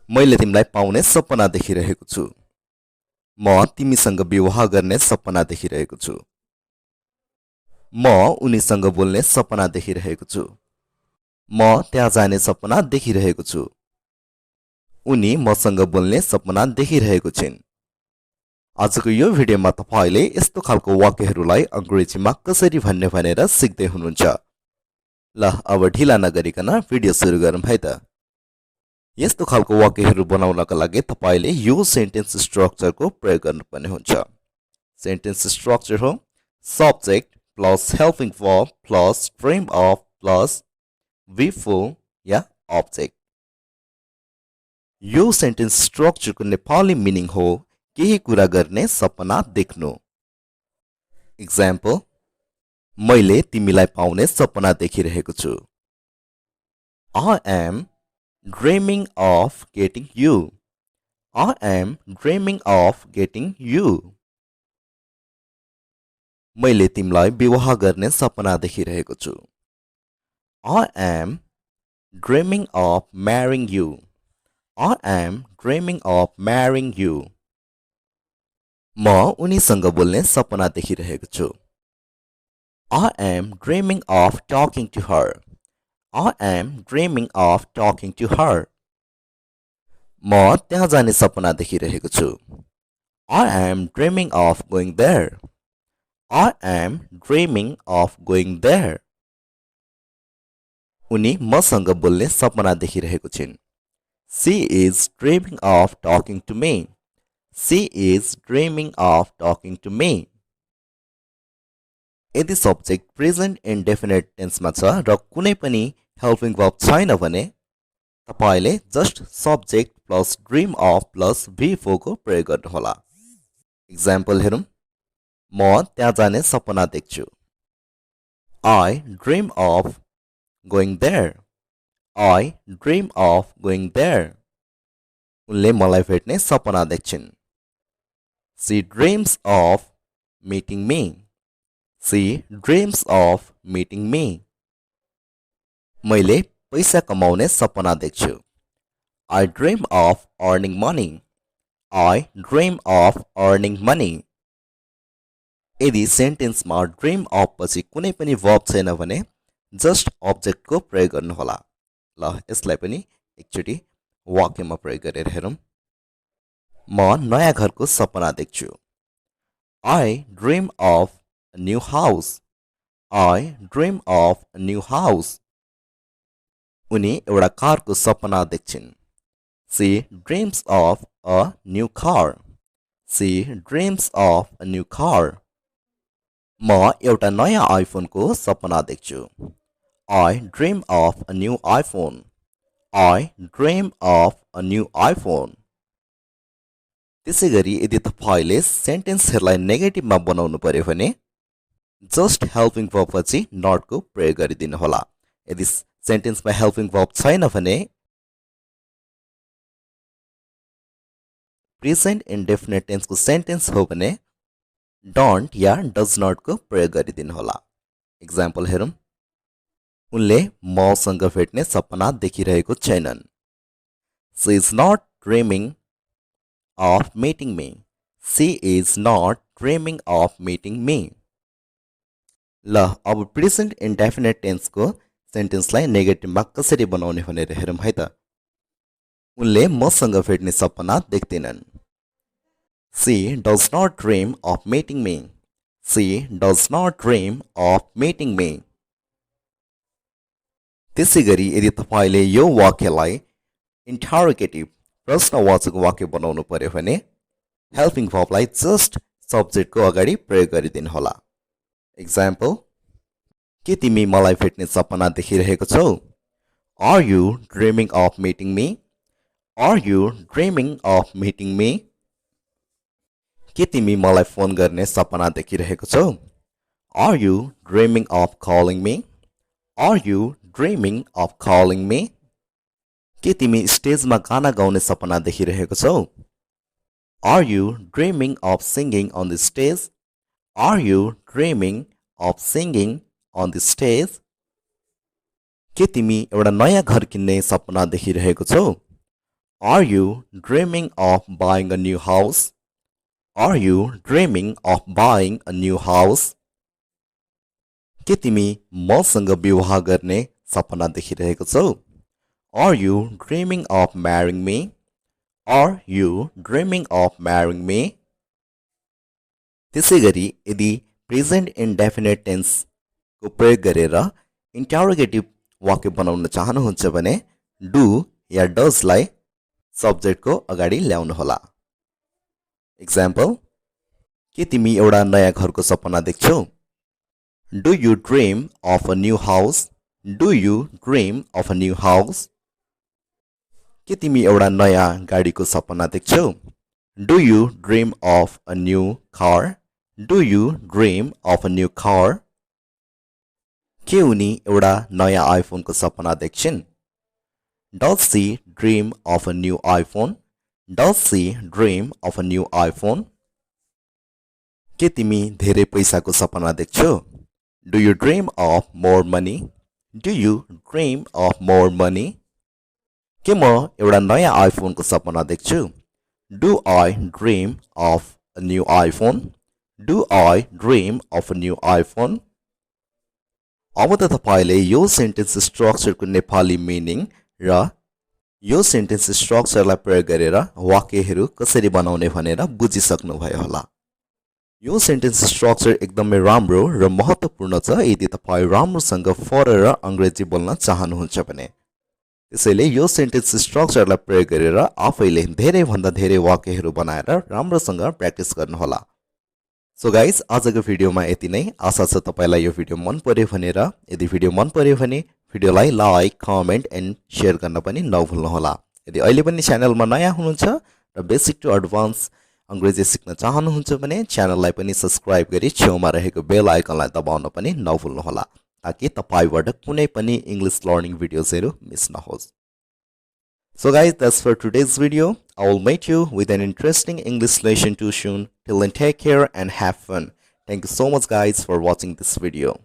मैले तिमीलाई पाउने सपना देखिरहेको छु म तिमीसँग विवाह गर्ने सपना देखिरहेको छु म उनीसँग बोल्ने सपना देखिरहेको छु म त्यहाँ जाने सपना देखिरहेको छु उनी मसँग बोल्ने सपना देखिरहेको छिन् आजको यो भिडियोमा तपाईले यस्तो खालको वाक्यहरूलाई अंग्रेजीमा कसरी भन्ने भनेर सिक्दै हुनुहुन्छ ल अब ढिला नगरिकन भिडियो सुरु गरौँ है त यस्तो खालको वाक्यहरू बनाउनका लागि तपाईले यो सेन्टेन्स स्ट्रक्चरको प्रयोग गर्नुपर्ने हुन्छ सेन्टेन्स स्ट्रक्चर हो subject plus helping verb plus frame of plus before yeah object यो सेन्टेन्स स्ट्रक्चरको नेपाली मिनिङ हो केही कुरा गर्ने सपना देख्नु इक्जाम्पल मैले तिमीलाई पाउने सपना देखिरहेको छु I am dreaming of getting you. I am dreaming of getting you. मैले तिमीलाई विवाह गर्ने सपना देखिरहेको छु I am dreaming of marrying you. I am dreaming of marrying you. म उनीसँग बोल्ने सपना देखिरहेको छु I am dreaming of talking to her. I am dreaming of talking to her. म त्यहाँ जाने सपना देखिरहेको छु I am dreaming of going there. I am dreaming of going there. उनी मसँग बोल्ने सपना देखिरहेको छिन् She is dreaming of talking to me. She is dreaming of talking to me. यदि सब्जेक्ट प्रेजेन्ट इन्डेफिनिट टेन्समा छ र कुनै पनि हेल्पिङ वर्ब छैन भने तपाईले just subject plus dream of plus V4 को प्रयोग गर्नुहोला इक्जाम्पल हेरौँ म त्यहाँ जाने सपना देख्छु I dream of going there. I dream of going there. उनले मलाई भेट्ने सपना देख्छिन् She dreams of meeting me. She dreams of meeting me. मैले पैसा कमाउने सपना देख्छु I dream of earning money. I dream of earning money. यदि सेन्टेन्समा ड्रीम अफ पछि कुनै पनि वर्ब छैन भने जस्ट अब्जेक्टको प्रयोग गर्नुहोला ल यसलाई पनि एकचोटि वाक्यमा प्रयोग गरेर हेरौँ म नयाँ घरको सपना देख्छु I dream of a new house. I dream of a new house. उनी एउटा कारको सपना देख्छिन् She dreams of a new car. She dreams of a new car. म एउटा नयाँ आइफोनको सपना देख्छु I dream of a new iPhone. I dream of a new iPhone. त्यसैगरी यदि तपाईले सेन्टेन्सहरूलाई नेगेटिभमा बनाउनु पर्यो भने जस्ट हेल्पिङ वर्ब पछि नट को प्रयोग गरिदिनु होला यदि सेन्टेन्समा हेल्पिङ वर्ब छैन भने प्रेजेन्ट इन्डेफिनिट टेन्सको सेन्टेन्स हो भने डोन्ट या डज नट को प्रयोग गरिदिनु होला इक्जाम्पल हेरौँ उनले मसँग भेट्ने सपना देखिरहेको छैनन् She is not dreaming of meeting me. She is not dreaming of meeting me. ल अब प्रेजेन्ट इन्डेफिनिट टेन्सको सेन्टेन्सलाई नेगेटिभमा कसरी बनाउने भनेर हेरौँ है त उनले मसँग भेट्ने सपना देख्दैनन् She does not dream of meeting me. She does not dream of meeting me. त्यसैगरी यदि तपाईले यो वाक्यलाई इन्टरोगेटिभ प्रश्नवाचक वाक्य बनाउनु पर्यो भने हेल्पिङ वर्बलाई जस्ट सब्जेक्टको अगाडि प्रयोग गरिदिनु होला इक्जाम्पल के तिमी मलाई भेट्ने सपना देखिरहेको छौ Are you dreaming of meeting me? Are you dreaming of meeting me? के तिमी मलाई फोन गर्ने सपना देखिरहेको छौ Are you dreaming of calling me? Are you dreaming of calling me? के तिमी स्टेजमा गाना गाउने सपना देखिरहेको छौ Are you dreaming of singing on the stage? Are you dreaming of singing on the stage? के तिमी एउटा नयाँ घर किन्ने सपना देखिरहेको छौ Are you dreaming of buying a new house? Are you dreaming of buying a new house? के तिमी मसँग विवाह गर्ने सपना देखिरहेको छौ? Are you dreaming of marrying me? Are you dreaming of marrying me? त्यसै गरी यदि प्रेजेन्ट इन्डेफिनेट टेन्स को प्रयोग गरेर इन्टरोगेटिभ वाक्य बनाउन चाहनुहुन्छ भने डु या डजलाई सब्जेक्टको अगाडि ल्याउनुहोला। एक्जाम्पल, के तिमी एउटा नयाँ घरको सपना देख्छौ? Do you dream of a new house? Do you dream of a new house? के तिमी एउटा नयाँ गाडीको सपना देख्छौ? Do you dream of a new car? Do you dream of a new car? के उनी एउटा नयाँ आइफोनको सपना देख्छिन्? Does she dream of a new iPhone? Does she dream of a new iPhone? के तिमी धेरै पैसाको सपना देख्छौ? Do you dream of more money? Do you dream of more money? के म एउटा नयाँ आइफोनको सपना देख्छु? Do I dream of a new iPhone? Do I dream of a new iPhone? अब त तपाईले यो सेन्टेन्स स्ट्रक्चरको नेपाली मिनिङ र यो सेन्टेन्स स्ट्रक्चरलाई प्रयोग गरेर वाक्यहरू कसरी बनाउने भनेर बुझिसक्नुभयो होला। यो सेन्टेन्स स्ट्रक्चर एकदमै राम्रो र महत्त्वपूर्ण छ यदि तपाईँ राम्रोसँग फरेर अंग्रेजी बोल्न चाहनुहुन्छ भने। त्यसैले यो सेन्टेन्स स्ट्रक्चरलाई प्रयोग गरेर आफैले धेरै भन्दा धेरै वाक्यहरू बनाएर राम्रोसँग प्र्याक्टिस गर्नुहोला। सो गाइज, आजको भिडियोमा यति नै। आशा छ तपाईलाई यो भिडियो मन पर्यो भनेर। यदि भिडियो मन पर्यो भने भिडियोलाई लाइक, कमेन्ट एन्ड शेयर गर्न पनि नभुल्नुहोला। यदि अहिले पनि च्यानलमा नयाँ हुनुहुन्छ र बेसिक टु एडभान्स अंग्रेजी सिक्न चाहनुहुन्छ भने च्यानललाई पनि सब्स्क्राइब गरी छेउमा रहेको बेल आइकनलाई दबाउन पनि नभुल्नुहोला ताकि तपाईबाट कुनै पनि इंग्लिश लर्निङ भिडियोजहरु मिस नहोस्। So guys, that's for today's video. I will meet you with an interesting English lesson too soon. Till then, take care and have fun. Thank you so much guys for watching this video.